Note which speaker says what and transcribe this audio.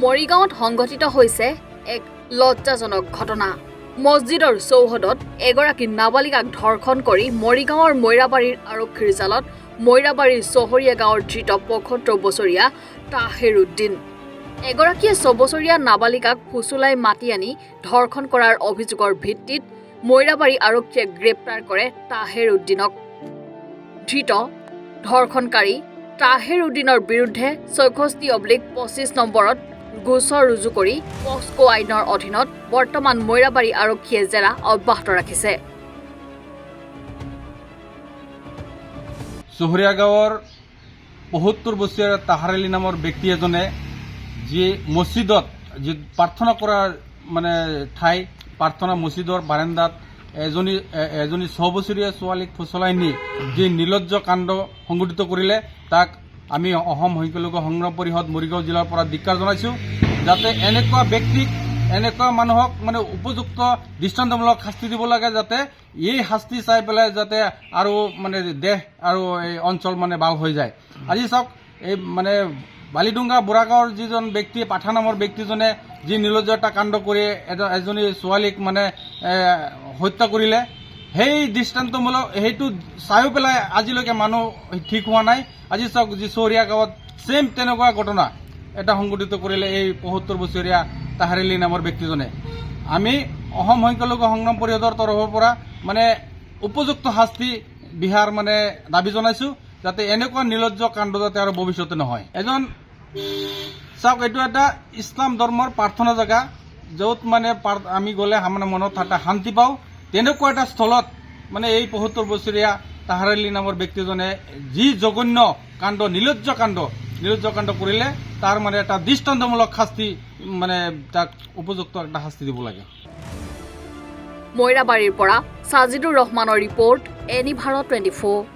Speaker 1: মৰিগাঁৱত সংঘটিত হৈছে এক লজ্জাজনক ঘটনা। মছজিদৰ চৌহদত এগৰাকী নাবালিকাক ধৰ্ষণ কৰি মৰিগাঁৱৰ মৈৰাবাৰীৰ আৰক্ষীৰ জালত মৈৰাবাৰীৰ চহৰীয়া গাঁৱৰ ধৃত ৭৫ বছৰীয়া তাহেৰ উদ্দিন। এগৰাকীয়ে ৬ বছৰীয়া নাবালিকাক ফুচুলাই মাতি আনি ধৰ্ষণ কৰাৰ অভিযোগৰ ভিত্তিত মৈৰাবাৰী আৰক্ষীয়ে গ্ৰেপ্তাৰ কৰে তাহেৰ উদ্দিনক। ধৃত ধৰ্ষণকাৰী তাহেৰ উদ্দিনৰ বিৰুদ্ধে ৬৬/২৫ নম্বৰত গোচৰ ৰুজু কৰি পক্সো আইনৰ অধীনত বৰ্তমান মৈৰাবাৰী আৰক্ষীয়ে জেৰা অব্যাহত ৰাখিছে।
Speaker 2: চহৰীয়া গাঁৱৰ ৭৫ বছৰীয়া তাহেৰ আলী নামৰ ব্যক্তি এজনে যি মছজিদত যি প্ৰাৰ্থনা কৰাৰ ঠাই প্ৰাৰ্থনা মছজিদৰ বাৰান্দাত এজনী ৬ বছৰীয়া ছোৱালীক ফুচলাই নি যি নিৰ্লজ্জ কাণ্ড সংঘটিত কৰিলে তাক আমি অসম সংখ্যালঘু সংগ্ৰাম পৰিষদ মৰিগাঁও জিলাৰ পৰা ধিক্কাৰ জনাইছোঁ। যাতে এনেকুৱা ব্যক্তিক এনেকুৱা মানুহক উপযুক্ত দৃষ্টান্তমূলক শাস্তি দিব লাগে, যাতে এই শাস্তি চাই পেলাই যাতে আৰু দেশ আৰু এই অঞ্চল ভাল হৈ যায়। আজি চাওক এই বালিডুংগা বুঢ়াগাঁৱৰ যিজন ব্যক্তি পাঠা নামৰ ব্যক্তিজনে যি নিৰ্লজ্জ এটা কাণ্ড কৰি এজনী ছোৱালীক হত্যা কৰিলে, সেই দৃষ্টান্তমূলক সেইটো চাইও পেলাই আজিলৈকে মানুহ ঠিক হোৱা নাই। আজি চাওক যি চহৰীয়া গাঁৱত ছেম তেনেকুৱা ঘটনা এটা সংঘটিত কৰিলে এই ৭৫ বছৰীয়া তাহেৰ আলী নামৰ ব্যক্তিজনে। আমি অসম সংখ্যালঘু সংগ্ৰাম পৰিষদৰ তৰফৰ পৰা উপযুক্ত শাস্তি বিহাৰ দাবী জনাইছোঁ, যাতে এনেকুৱা নিৰ্লজ্জ কাণ্ড যাতে আৰু ভৱিষ্যতে নহয়। চাওক এইটো এটা ইছলাম ধৰ্মৰ প্ৰাৰ্থনা জেগা, য'ত আমি গ'লে মনত এটা শান্তি পাওঁ। তেনেকুৱা এটা স্থলত এই ৭৫ বছৰীয়া তাহেৰ আলী নামৰ ব্যক্তিজনে যি জঘন্য কাণ্ড নিৰ্লজ্জ কাণ্ড কৰিলে তাৰ এটা দৃষ্টান্তমূলক শাস্তি তাক উপযুক্ত এটা শাস্তি দিব লাগে।
Speaker 1: মৈৰাবাৰীৰ পৰা সাজিদুৰ ৰহমানৰ ৰিপৰ্ট, এনি ভাৰত 24।